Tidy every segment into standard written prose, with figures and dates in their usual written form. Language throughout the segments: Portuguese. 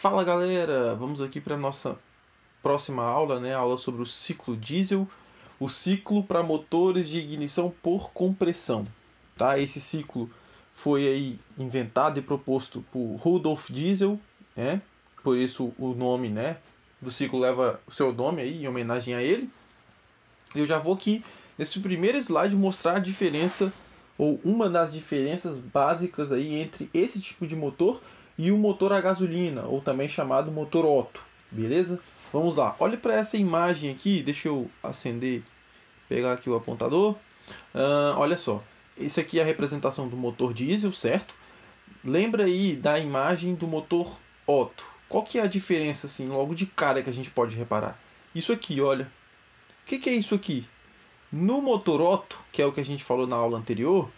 Fala galera, vamos aqui para a nossa próxima aula, né? Aula sobre o ciclo diesel, o ciclo para motores de ignição por compressão, tá? Esse ciclo foi aí inventado e proposto por Rudolf Diesel, né? Por isso o nome, né, do ciclo leva o seu nome aí em homenagem a ele. Eu já vou aqui nesse primeiro slide mostrar a diferença ou uma das diferenças básicas aí entre esse tipo de motor e o motor a gasolina, ou também chamado motor Otto, beleza? Vamos lá, olhe para essa imagem aqui, deixa eu acender, pegar aqui o apontador. Olha só, esse aqui é a representação do motor diesel, certo? Lembra aí da imagem do motor Otto. Qual que é a diferença, assim, logo de cara que a gente pode reparar? Isso aqui, olha. O que é isso aqui? No motor Otto, que é o que a gente falou na aula anterior,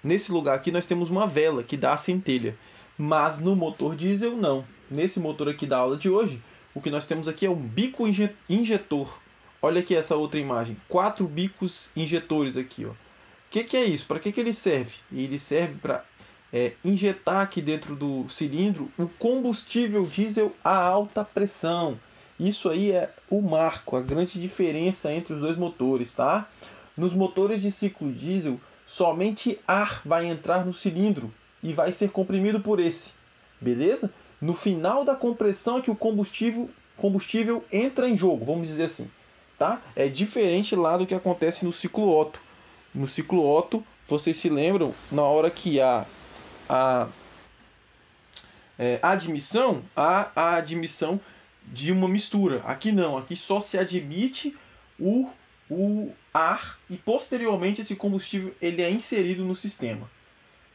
nesse lugar aqui nós temos uma vela que dá a centelha. Mas no motor diesel não. Nesse motor aqui da aula de hoje, o que nós temos aqui é um bico injetor. Olha aqui essa outra imagem, 4 bicos injetores aqui, ó. O que é isso? Para que ele serve? Ele serve para injetar aqui dentro do cilindro o combustível diesel a alta pressão. Isso aí é o marco, a grande diferença entre os dois motores, tá? Nos motores de ciclo diesel, somente ar vai entrar no cilindro e vai ser comprimido por esse, beleza? No final da compressão é que o combustível entra em jogo, vamos dizer assim, tá? É diferente lá do que acontece no ciclo Otto. No ciclo Otto, vocês se lembram, na hora que há a admissão, há a admissão de uma mistura. Aqui não, aqui só se admite o ar e posteriormente esse combustível ele é inserido no sistema.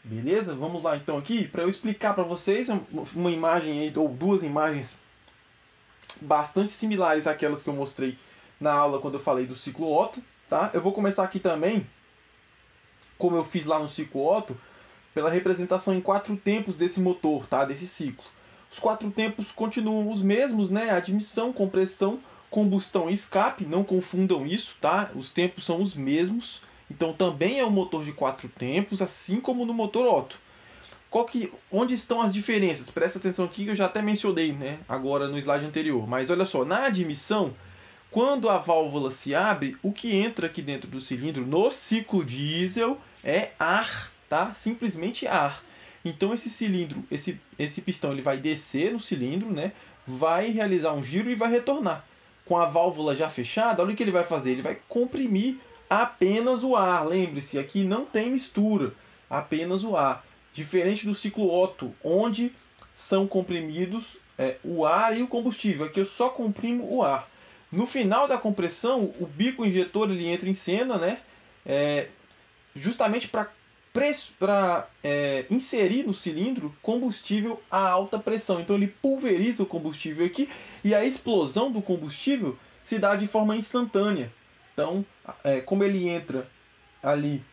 Beleza? Vamos lá então aqui para eu explicar para vocês uma imagem aí, ou duas imagens bastante similares àquelas que eu mostrei na aula quando eu falei do ciclo Otto, tá? Eu vou começar aqui também, como eu fiz lá no ciclo Otto, pela representação em 4 tempos desse motor, tá? Desse ciclo. Os 4 tempos continuam os mesmos, né? Admissão, compressão, combustão e escape. Não confundam isso, tá? Os tempos são os mesmos. Então também é um motor de 4 tempos, assim como no motor Otto. Onde estão as diferenças? Presta atenção aqui que eu já até mencionei, né? Agora no slide anterior. Mas olha só, na admissão, quando a válvula se abre, o que entra aqui dentro do cilindro no ciclo diesel é ar, tá? Simplesmente ar. Então esse cilindro, esse pistão, ele vai descer no cilindro, né? Vai realizar um giro e vai retornar. Com a válvula já fechada, olha o que ele vai fazer. Ele vai comprimir apenas o ar. Lembre-se, aqui não tem mistura, apenas o ar. Diferente do ciclo Otto, onde são comprimidos o ar e o combustível. Aqui eu só comprimo o ar. No final da compressão, o bico injetor ele entra em cena, né? Justamente para inserir no cilindro combustível a alta pressão. Então ele pulveriza o combustível aqui e a explosão do combustível se dá de forma instantânea. Então, como ele entra ali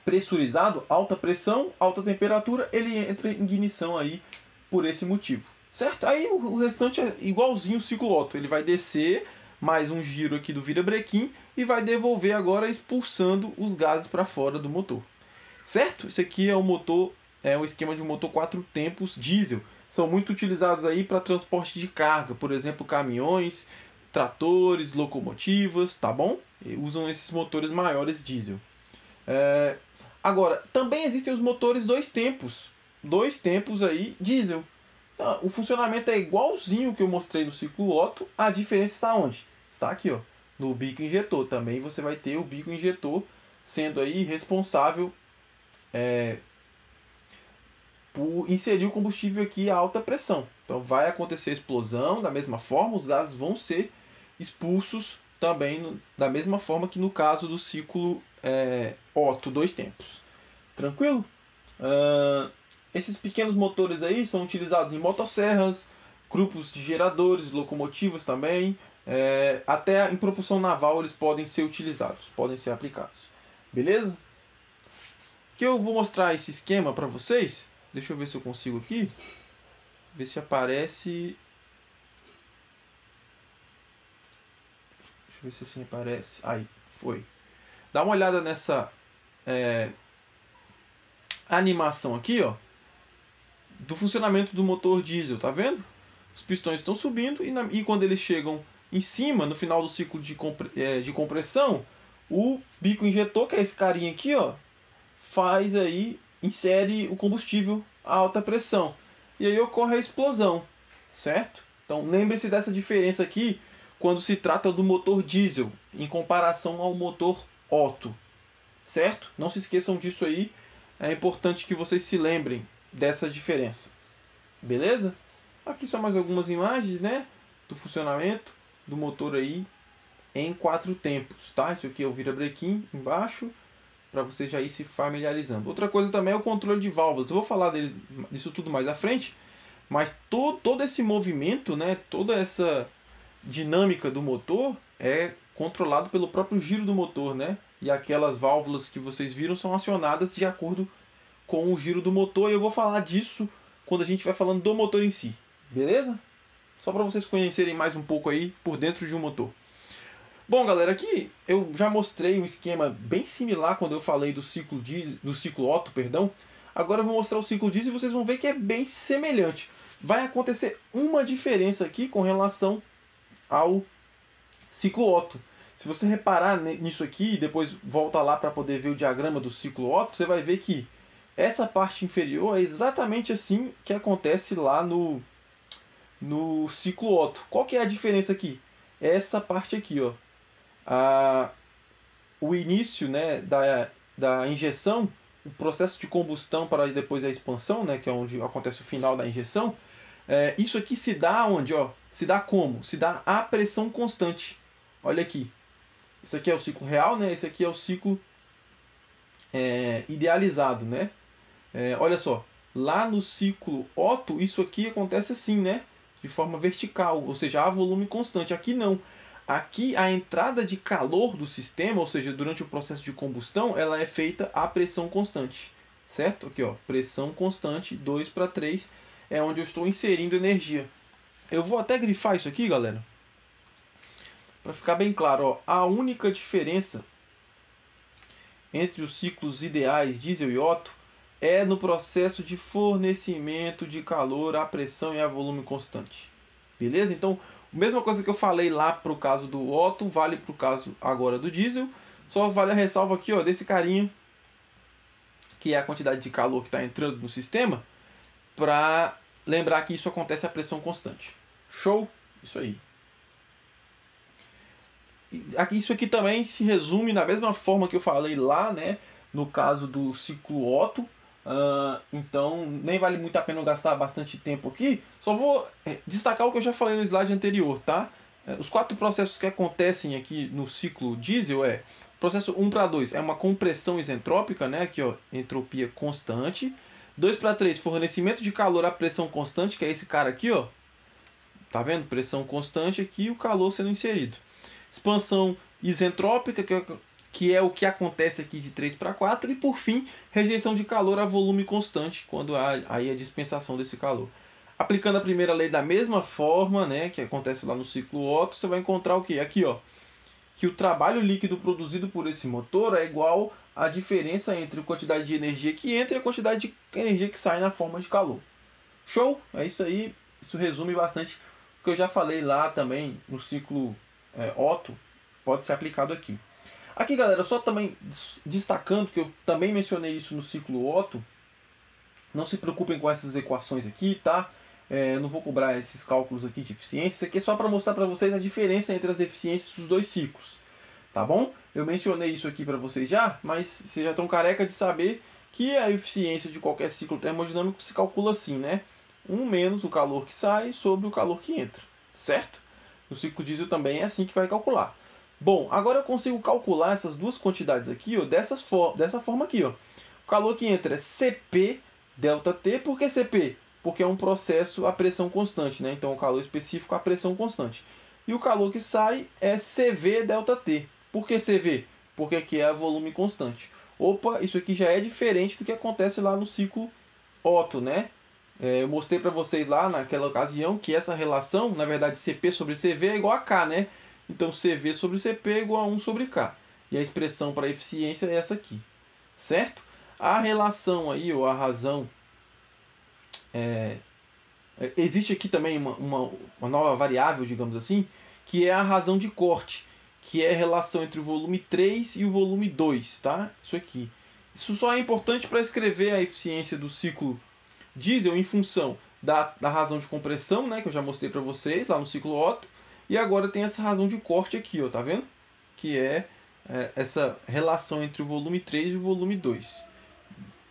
pressurizado, alta pressão, alta temperatura, ele entra em ignição aí por esse motivo. Certo? Aí o restante é igualzinho o ciclo Otto. Ele vai descer, mais um giro aqui do virabrequim e vai devolver agora expulsando os gases para fora do motor. Certo? Isso aqui é um esquema de um motor 4 tempos diesel. São muito utilizados aí para transporte de carga, por exemplo, caminhões, tratores, locomotivas, tá bom? E usam esses motores maiores diesel. Agora, também existem os motores 2 tempos aí diesel. Então, o funcionamento é igualzinho o que eu mostrei no ciclo Otto, a diferença está onde? Está aqui, ó, no bico injetor. Também você vai ter o bico injetor sendo aí responsável por inserir o combustível aqui a alta pressão. Então vai acontecer a explosão da mesma forma, os gases vão ser expulsos também da mesma forma que no caso do ciclo Otto 2 tempos. Tranquilo? Esses pequenos motores aí são utilizados em motosserras, grupos de geradores, locomotivas também, até em propulsão naval eles podem ser utilizados, podem ser aplicados. Beleza? Que eu vou mostrar esse esquema para vocês. Deixa eu ver se eu consigo aqui. Ver se aparece. Deixa eu ver se assim aparece. Aí, foi. Dá uma olhada nessa animação aqui, ó. do funcionamento do motor diesel, tá vendo? Os pistões estão subindo e quando eles chegam em cima, no final do ciclo de compressão, o bico injetor, que é esse carinha aqui, ó, insere o combustível a alta pressão. E aí ocorre a explosão, certo? Então lembre-se dessa diferença aqui quando se trata do motor diesel em comparação ao motor Otto, certo? Não se esqueçam disso aí, é importante que vocês se lembrem dessa diferença, beleza? Aqui só mais algumas imagens, né, do funcionamento do motor aí em 4 tempos, tá? Isso aqui é o virabrequim embaixo, para você já ir se familiarizando. Outra coisa também é o controle de válvulas. Eu vou falar disso tudo mais à frente, mas todo esse movimento, né, toda essa dinâmica do motor é controlado pelo próprio giro do motor, né? E aquelas válvulas que vocês viram são acionadas de acordo com o giro do motor. E eu vou falar disso quando a gente vai falando do motor em si, beleza? Só para vocês conhecerem mais um pouco aí por dentro de um motor. Bom, galera, aqui eu já mostrei um esquema bem similar quando eu falei do ciclo Otto, perdão. Agora eu vou mostrar o ciclo diesel e vocês vão ver que é bem semelhante. Vai acontecer uma diferença aqui com relação ao ciclo Otto. Se você reparar nisso aqui e depois volta lá para poder ver o diagrama do ciclo Otto, você vai ver que essa parte inferior é exatamente assim que acontece lá no ciclo Otto. Qual que é a diferença aqui? Essa parte aqui, ó. O início, né, da injeção, o processo de combustão para depois a expansão, né, que é onde acontece o final da injeção, isso aqui se dá onde? Ó, se dá como? Se dá a pressão constante. Olha aqui. Isso aqui é o ciclo real, né? Esse aqui é o ciclo idealizado, né? Olha só, lá no ciclo Otto, isso aqui acontece assim, né? De forma vertical, ou seja, há volume constante. Aqui não. Aqui a entrada de calor do sistema, ou seja, durante o processo de combustão, ela é feita a pressão constante, certo? Aqui, ó, pressão constante, 2:3, é onde eu estou inserindo energia. Eu vou até grifar isso aqui, galera, para ficar bem claro, ó, a única diferença entre os ciclos ideais diesel e Otto é no processo de fornecimento de calor à pressão e a volume constante. Beleza? Então, a mesma coisa que eu falei lá para o caso do Otto, vale para o caso agora do diesel. Só vale a ressalva aqui, ó, desse carinha, que é a quantidade de calor que está entrando no sistema, para lembrar que isso acontece a pressão constante. Show? Isso aí. Isso aqui também se resume da mesma forma que eu falei lá, né, no caso do ciclo Otto. Então nem vale muito a pena gastar bastante tempo aqui. Só vou destacar o que eu já falei no slide anterior, tá? Os 4 processos que acontecem aqui no ciclo diesel processo 1:2 é uma compressão isentrópica, né? Aqui, ó, entropia constante. 2:3 fornecimento de calor à pressão constante, que é esse cara aqui, ó. Tá vendo? Pressão constante aqui e o calor sendo inserido. Expansão isentrópica, que é o que acontece aqui de 3:4, e por fim, rejeição de calor a volume constante, quando há aí a dispensação desse calor. Aplicando a primeira lei da mesma forma, né, que acontece lá no ciclo Otto, você vai encontrar o quê? Aqui, ó, que o trabalho líquido produzido por esse motor é igual à diferença entre a quantidade de energia que entra e a quantidade de energia que sai na forma de calor. Show? É isso aí. Isso resume bastante o que eu já falei lá também no ciclo Otto, pode ser aplicado aqui. Aqui, galera, só também destacando que eu também mencionei isso no ciclo Otto. Não se preocupem com essas equações aqui, tá? Não vou cobrar esses cálculos aqui de eficiência. Isso aqui é só para mostrar para vocês a diferença entre as eficiências dos dois ciclos. Tá bom? Eu mencionei isso aqui para vocês já, mas vocês já estão careca de saber que a eficiência de qualquer ciclo termodinâmico se calcula assim, né? 1 menos o calor que sai sobre o calor que entra, certo? No ciclo diesel também é assim que vai calcular. Bom, agora eu consigo calcular essas duas quantidades aqui, ó, dessa forma aqui, ó. O calor que entra é Cp ΔT. Por que Cp? Porque é um processo a pressão constante, né? Então o calor específico a pressão constante. E o calor que sai é Cv ΔT. Por que Cv? Porque aqui é volume constante. Opa, isso aqui já é diferente do que acontece lá no ciclo Otto, né? Eu mostrei para vocês lá naquela ocasião que essa relação, na verdade, Cp sobre Cv é igual a K, né? Então Cv sobre Cp é igual a 1 sobre K. E a expressão para eficiência é essa aqui, certo? A relação aí, ou a razão existe aqui também uma nova variável, digamos assim, que é a razão de corte, que é a relação entre o volume 3 e o volume 2, tá? Isso aqui. Isso só é importante para escrever a eficiência do ciclo diesel em função da razão de compressão, né, que eu já mostrei para vocês lá no ciclo Otto, e agora tem essa razão de corte aqui, ó, tá vendo? Que é essa relação entre o volume 3 e o volume 2.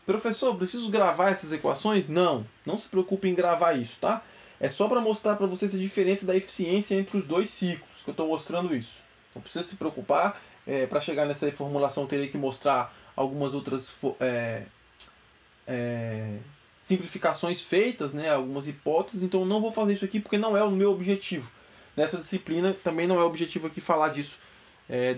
Professor, preciso gravar essas equações? Não, não se preocupe em gravar isso, tá? É só para mostrar para vocês a diferença da eficiência entre os dois ciclos, que eu estou mostrando isso. Não precisa se preocupar, para chegar nessa formulação teria que mostrar algumas outras simplificações feitas, né, algumas hipóteses, então eu não vou fazer isso aqui porque não é o meu objetivo. Nessa disciplina também não é o objetivo aqui falar disso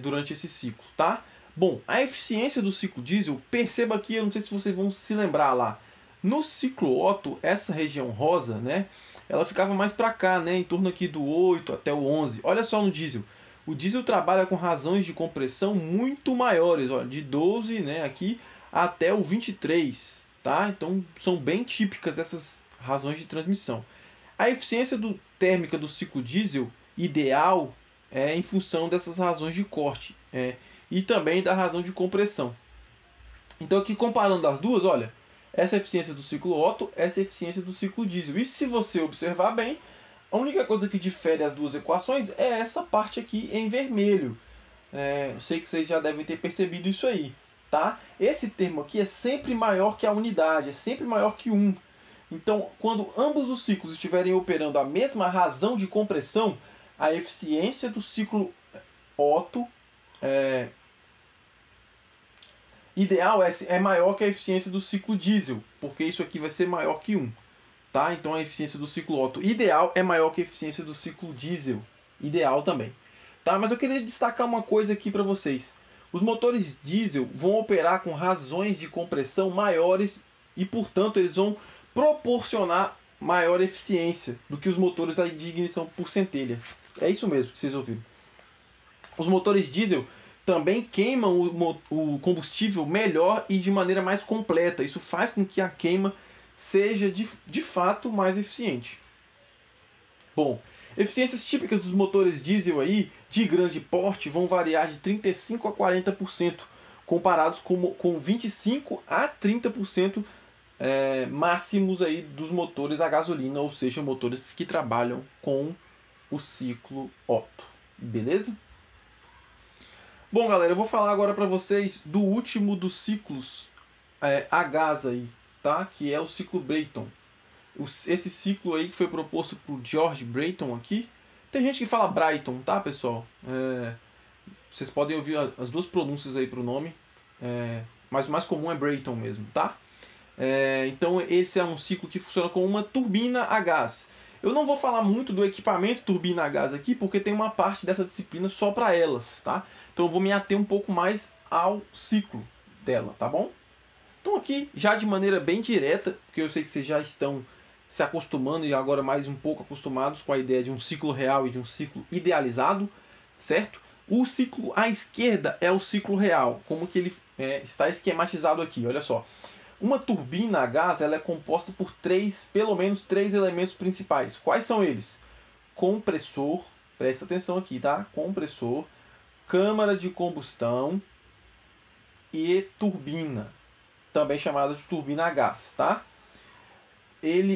durante esse ciclo, tá? Bom, a eficiência do ciclo diesel, perceba aqui, eu não sei se vocês vão se lembrar lá, no ciclo Otto, essa região rosa, né, ela ficava mais para cá, né, em torno aqui do 8 até o 11. Olha só no diesel. O diesel trabalha com razões de compressão muito maiores, ó, de 12, né, aqui até o 23, tá? Então são bem típicas essas razões de transmissão. A eficiência térmica do ciclo diesel ideal é em função dessas razões de corte e também da razão de compressão. Então aqui comparando as duas, olha, essa é a eficiência do ciclo Otto, essa é a eficiência do ciclo diesel. E se você observar bem, a única coisa que difere as duas equações é essa parte aqui em vermelho. Eu sei que vocês já devem ter percebido isso aí, tá? Esse termo aqui é sempre maior que a unidade, é sempre maior que 1. Então, quando ambos os ciclos estiverem operando a mesma razão de compressão, a eficiência do ciclo Otto ideal é maior que a eficiência do ciclo diesel, porque isso aqui vai ser maior que 1. Tá? Então a eficiência do ciclo Otto ideal é maior que a eficiência do ciclo diesel ideal também. Tá? Mas eu queria destacar uma coisa aqui para vocês. Os motores diesel vão operar com razões de compressão maiores e, portanto, eles vão proporcionar maior eficiência do que os motores de ignição por centelha. É isso mesmo que vocês ouviram. Os motores diesel também queimam o combustível melhor e de maneira mais completa. Isso faz com que a queima seja de fato mais eficiente. Bom, eficiências típicas dos motores diesel aí, de grande porte, vão variar de 35% a 40%, comparados com 25% a 30% máximos aí dos motores a gasolina, ou seja, motores que trabalham com o ciclo Otto. Beleza? Bom, galera, eu vou falar agora para vocês do último dos ciclos a gás aí, tá? Que é o ciclo Brayton. Esse ciclo aí que foi proposto por George Brayton aqui. Tem gente que fala Brayton, tá, pessoal? Vocês podem ouvir as duas pronúncias aí para o nome, mas o mais comum é Brayton mesmo, tá? Então esse é um ciclo que funciona com uma turbina a gás. Eu não vou falar muito do equipamento turbina a gás aqui, porque tem uma parte dessa disciplina só para elas, tá? Então eu vou me ater um pouco mais ao ciclo dela, tá bom? Então aqui, já de maneira bem direta, porque eu sei que vocês já estão se acostumando e agora mais um pouco acostumados com a ideia de um ciclo real e de um ciclo idealizado, certo? O ciclo à esquerda é o ciclo real, como que ele está esquematizado aqui, olha só. Uma turbina a gás ela é composta por pelo menos três elementos principais. Quais são eles? Compressor, presta atenção aqui, tá? Compressor, câmara de combustão e turbina, também chamada de turbina a gás, tá?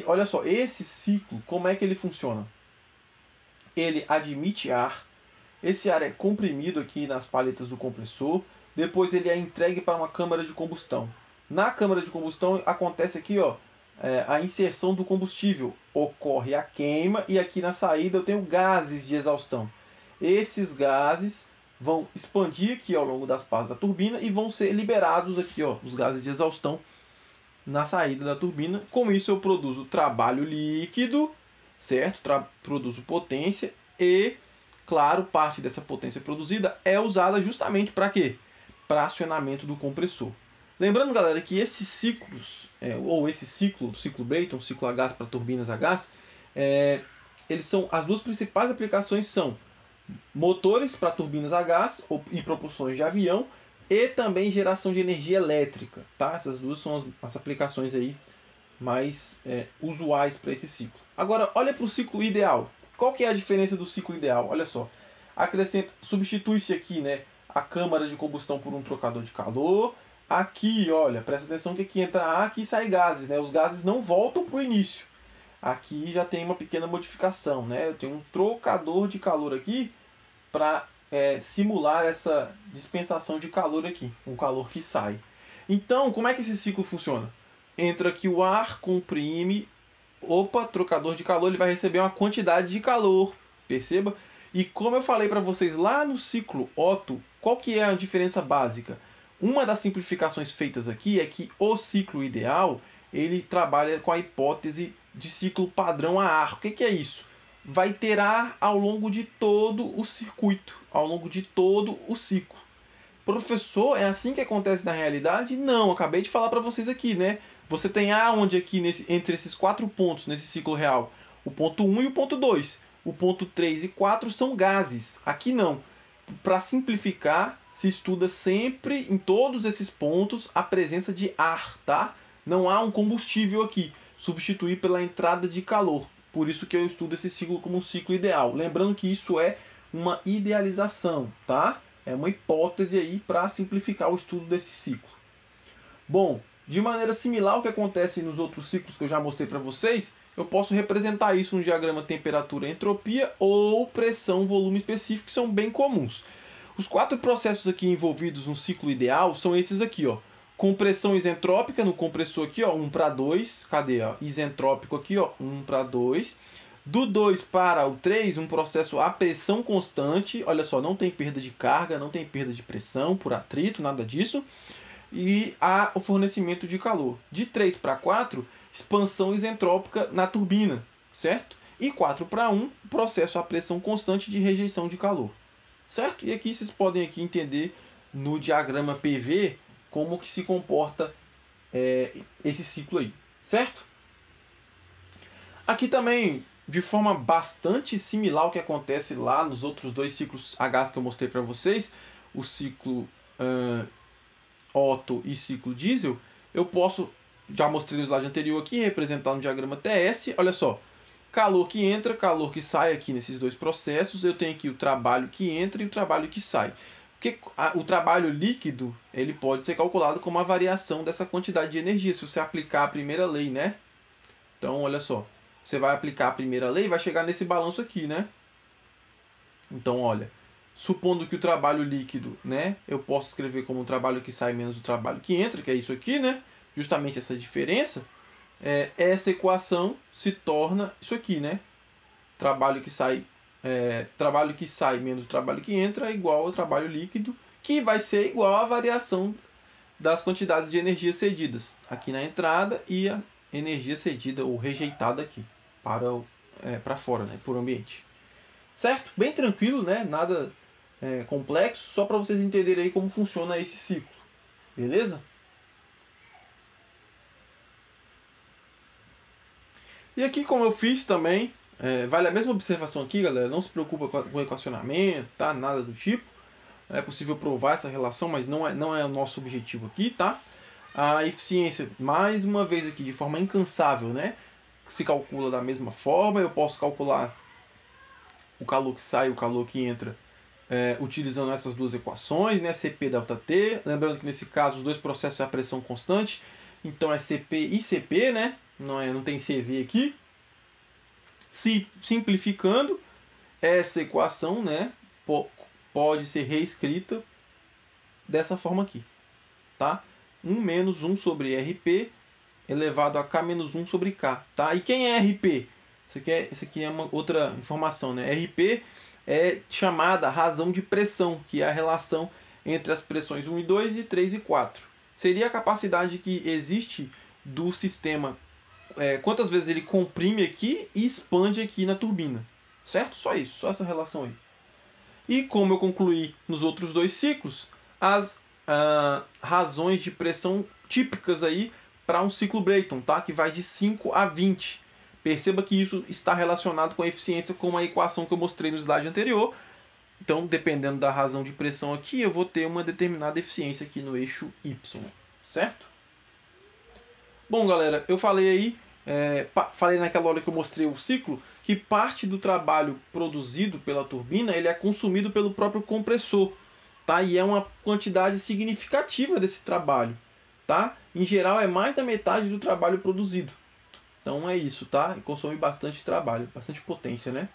Olha só, esse ciclo, como é que ele funciona? Ele admite ar, esse ar é comprimido aqui nas palhetas do compressor, depois ele é entregue para uma câmara de combustão. Na câmara de combustão acontece aqui, ó, a inserção do combustível, ocorre a queima e aqui na saída eu tenho gases de exaustão. Esses gases vão expandir aqui ao longo das partes da turbina e vão ser liberados aqui, ó, os gases de exaustão na saída da turbina. Com isso eu produzo trabalho líquido, certo? Produzo potência e, claro, parte dessa potência produzida é usada justamente para quê? Para acionamento do compressor. Lembrando, galera, que esses ciclos, ou esse ciclo, o ciclo Brayton, o ciclo a gás para turbinas a gás, eles são, as duas principais aplicações são motores para turbinas a gás e propulsões de avião e também geração de energia elétrica, tá? Essas duas são as aplicações aí mais usuais para esse ciclo. Agora, olha para o ciclo ideal. Qual que é a diferença do ciclo ideal? Olha só. Substitui-se aqui, né, a câmara de combustão por um trocador de calor. Aqui, olha, presta atenção que aqui entra ar, aqui sai gases, né? Os gases não voltam para o início. Aqui já tem uma pequena modificação, né? Eu tenho um trocador de calor aqui para simular essa dispensação de calor aqui, o calor que sai. Então, como é que esse ciclo funciona? Entra aqui o ar, comprime, trocador de calor, ele vai receber uma quantidade de calor, perceba? E como eu falei para vocês lá no ciclo Otto, qual que é a diferença básica? Uma das simplificações feitas aqui é que o ciclo ideal, ele trabalha com a hipótese de ciclo padrão a ar. O que é isso? Vai ter ar ao longo de todo o circuito, ao longo de todo o ciclo. Professor, é assim que acontece na realidade? Não, acabei de falar para vocês aqui, né? Você tem ar onde aqui entre esses 4 pontos nesse ciclo real? O ponto 1 e o ponto 2. O ponto 3 e 4 são gases. Aqui não. Para simplificar, se estuda sempre em todos esses pontos a presença de ar, tá? Não há um combustível aqui. Substituir pela entrada de calor. Por isso que eu estudo esse ciclo como um ciclo ideal. Lembrando que isso é uma idealização, tá? É uma hipótese aí para simplificar o estudo desse ciclo. Bom, de maneira similar ao que acontece nos outros ciclos que eu já mostrei para vocês, eu posso representar isso no diagrama temperatura-entropia ou pressão-volume específico, que são bem comuns. Os 4 processos aqui envolvidos no ciclo ideal são esses aqui, ó. Compressão isentrópica no compressor aqui, ó, 1 para 2. Cadê, ó? Isentrópico aqui, ó, 1 para 2. Do 2 para o 3, um processo a pressão constante. Olha só, não tem perda de carga, não tem perda de pressão por atrito, nada disso. E há o fornecimento de calor. De 3 para 4, expansão isentrópica na turbina, certo? E 4 para 1, processo a pressão constante de rejeição de calor, certo? E aqui vocês podem aqui entender no diagrama PV como que se comporta esse ciclo aí, certo? Aqui também, de forma bastante similar ao que acontece lá nos outros 2 ciclos a gás que eu mostrei para vocês, o ciclo Otto e ciclo diesel, eu posso, já mostrei no slide anterior aqui, representar no diagrama TS, olha só, calor que entra, calor que sai aqui nesses 2 processos, eu tenho aqui o trabalho que entra e o trabalho que sai. Porque o trabalho líquido, ele pode ser calculado como a variação dessa quantidade de energia, se você aplicar a primeira lei, né? Então, olha só, você vai aplicar a primeira lei e vai chegar nesse balanço aqui, né? Então, olha, supondo que o trabalho líquido, né, eu posso escrever como o trabalho que sai menos o trabalho que entra, que é isso aqui, né? Justamente essa diferença, essa equação se torna isso aqui, né? Trabalho que sai menos o trabalho que entra é igual ao trabalho líquido, que vai ser igual à variação das quantidades de energia cedidas aqui na entrada e a energia cedida ou rejeitada aqui para fora, né, por ambiente. Certo? Bem tranquilo, né? Nada complexo, só para vocês entenderem aí como funciona esse ciclo. Beleza? E aqui, como eu fiz também, vale a mesma observação aqui, galera. Não se preocupa com o equacionamento, tá? Nada do tipo. É possível provar essa relação, mas não é o nosso objetivo aqui, tá? A eficiência, mais uma vez aqui, de forma incansável, né? Se calcula da mesma forma. Eu posso calcular o calor que sai e o calor que entra utilizando essas 2 equações, né? CP delta T. Lembrando que nesse caso os 2 processos é a pressão constante. Então é CP e CP, né? Não tem CV aqui. Simplificando, essa equação, né, pode ser reescrita dessa forma aqui, tá? 1 menos 1 sobre RP elevado a K menos 1 sobre K, tá? E quem é RP? Isso aqui é uma outra informação, né? RP é chamada razão de pressão, que é a relação entre as pressões 1 e 2 e 3 e 4. Seria a capacidade que existe do sistema, quantas vezes ele comprime aqui e expande aqui na turbina, certo? Só isso, só essa relação aí. E como eu concluí nos outros 2 ciclos, as razões de pressão típicas aí para um ciclo Brayton, tá? Que vai de 5 a 20. Perceba que isso está relacionado com a eficiência, como a equação que eu mostrei no slide anterior. Então, dependendo da razão de pressão aqui, eu vou ter uma determinada eficiência aqui no eixo Y, certo? Bom, galera, eu falei aí, falei naquela hora que eu mostrei o ciclo, que parte do trabalho produzido pela turbina ele é consumido pelo próprio compressor, tá? E é uma quantidade significativa desse trabalho, tá? Em geral é mais da metade do trabalho produzido. Então é isso, tá? E consome bastante trabalho, bastante potência, né?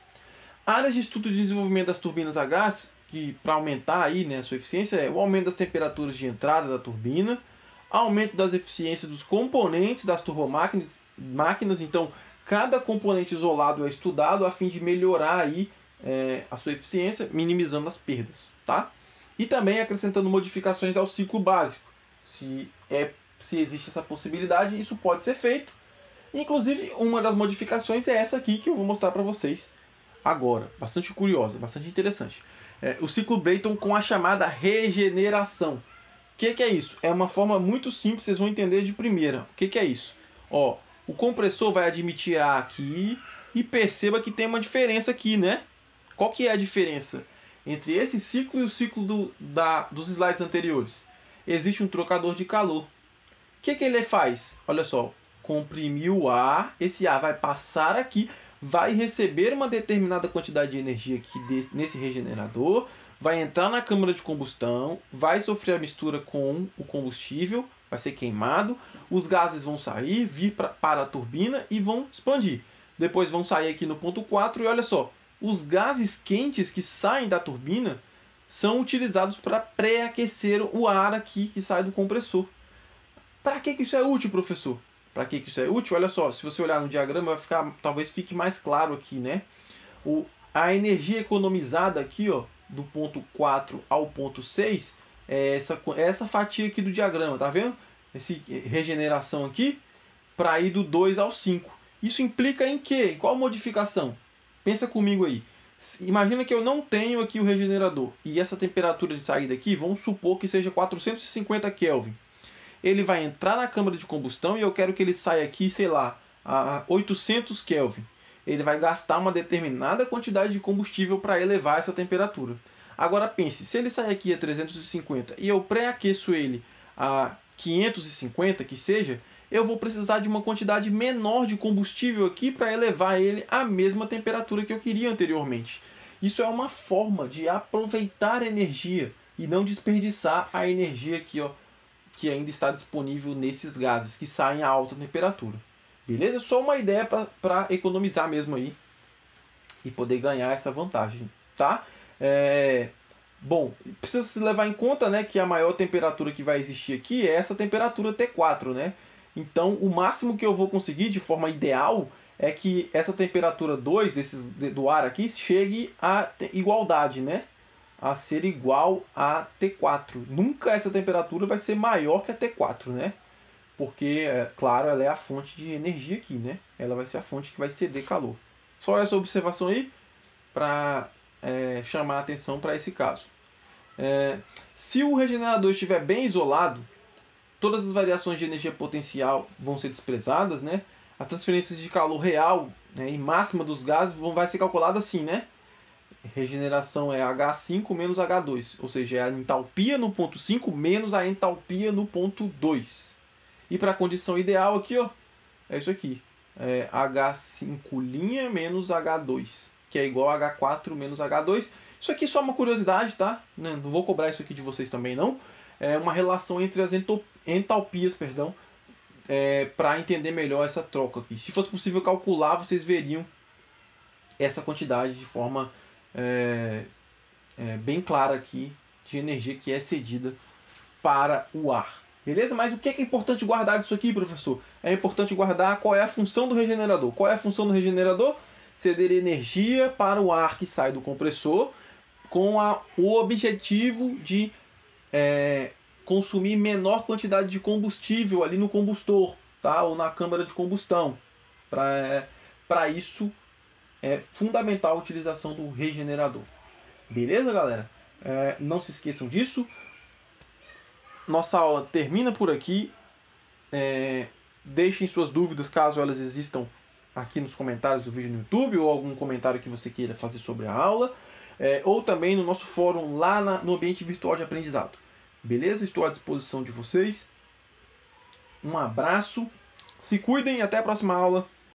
Áreas de estudo e desenvolvimento das turbinas a gás, que para aumentar aí, né, a sua eficiência, é o aumento das temperaturas de entrada da turbina, aumento das eficiências dos componentes das turbomáquinas, então cada componente isolado é estudado a fim de melhorar aí a sua eficiência, minimizando as perdas, tá? E também acrescentando modificações ao ciclo básico. Se existe essa possibilidade, isso pode ser feito. Inclusive, uma das modificações é essa aqui que eu vou mostrar para vocês agora. Bastante curiosa, bastante interessante. O ciclo Brayton com a chamada regeneração. O que é isso? É uma forma muito simples, vocês vão entender de primeira. O que é isso? Ó, o compressor vai admitir A aqui e perceba que tem uma diferença aqui, né? Qual que é a diferença entre esse ciclo e o ciclo dos slides anteriores? Existe um trocador de calor. O que ele faz? Olha só, comprimiu o ar, esse ar vai passar aqui, vai receber uma determinada quantidade de energia aqui nesse regenerador, vai entrar na câmara de combustão, vai sofrer a mistura com o combustível, vai ser queimado, os gases vão sair, vir para a turbina e vão expandir. Depois vão sair aqui no ponto 4 e olha só, os gases quentes que saem da turbina são utilizados para pré-aquecer o ar aqui que sai do compressor. Para que isso é útil, professor? Para que isso é útil? Olha só, se você olhar no diagrama, talvez fique mais claro aqui, né? A energia economizada aqui, ó, do ponto 4 ao ponto 6, é essa fatia aqui do diagrama, tá vendo? Essa regeneração aqui, para ir do 2 ao 5. Isso implica em quê? Em qual modificação? Pensa comigo aí. Imagina que eu não tenho aqui o regenerador, e essa temperatura de saída aqui, vamos supor que seja 450 Kelvin. Ele vai entrar na câmara de combustão e eu quero que ele saia aqui, sei lá, a 800 Kelvin. Ele vai gastar uma determinada quantidade de combustível para elevar essa temperatura. Agora pense, se ele sair aqui a 350 e eu pré-aqueço ele a 550, que seja, eu vou precisar de uma quantidade menor de combustível aqui para elevar ele à mesma temperatura que eu queria anteriormente. Isso é uma forma de aproveitar a energia e não desperdiçar a energia aqui, ó, que ainda está disponível nesses gases que saem a alta temperatura. Beleza? Só uma ideia para economizar mesmo aí e poder ganhar essa vantagem, tá? Bom, precisa se levar em conta, né, que a maior temperatura que vai existir aqui é essa temperatura T4, né? Então, o máximo que eu vou conseguir de forma ideal é que essa temperatura 2 do ar aqui chegue à igualdade, né? A ser igual a T4. Nunca essa temperatura vai ser maior que a T4, né? Porque, claro, ela é a fonte de energia aqui, né? Ela vai ser a fonte que vai ceder calor. Só essa observação aí para chamar a atenção para esse caso. Se o regenerador estiver bem isolado, todas as variações de energia potencial vão ser desprezadas, né? As transferências de calor real, né, e máxima dos gases vai ser calculada assim, né? Regeneração é H5 menos H2, ou seja, é a entalpia no ponto 5 menos a entalpia no ponto 2. E para a condição ideal aqui, ó, é isso aqui, H5' menos H2, que é igual a H4 menos H2. Isso aqui é só uma curiosidade, tá? Não vou cobrar isso aqui de vocês também não. É uma relação entre as entalpias, perdão, para entender melhor essa troca aqui. Se fosse possível calcular, vocês veriam essa quantidade de forma bem clara aqui de energia que é cedida para o ar. Beleza? Mas o que é importante guardar disso aqui, professor? É importante guardar qual é a função do regenerador. Qual é a função do regenerador? Ceder energia para o ar que sai do compressor com o objetivo de consumir menor quantidade de combustível ali no combustor, tá? Ou na câmara de combustão. Para isso é fundamental a utilização do regenerador. Beleza, galera? Não se esqueçam disso. Nossa aula termina por aqui. Deixem suas dúvidas, caso elas existam, aqui nos comentários do vídeo no YouTube, ou algum comentário que você queira fazer sobre a aula, ou também no nosso fórum lá no ambiente virtual de aprendizado. Beleza? Estou à disposição de vocês. Um abraço Se cuidem e até a próxima aula.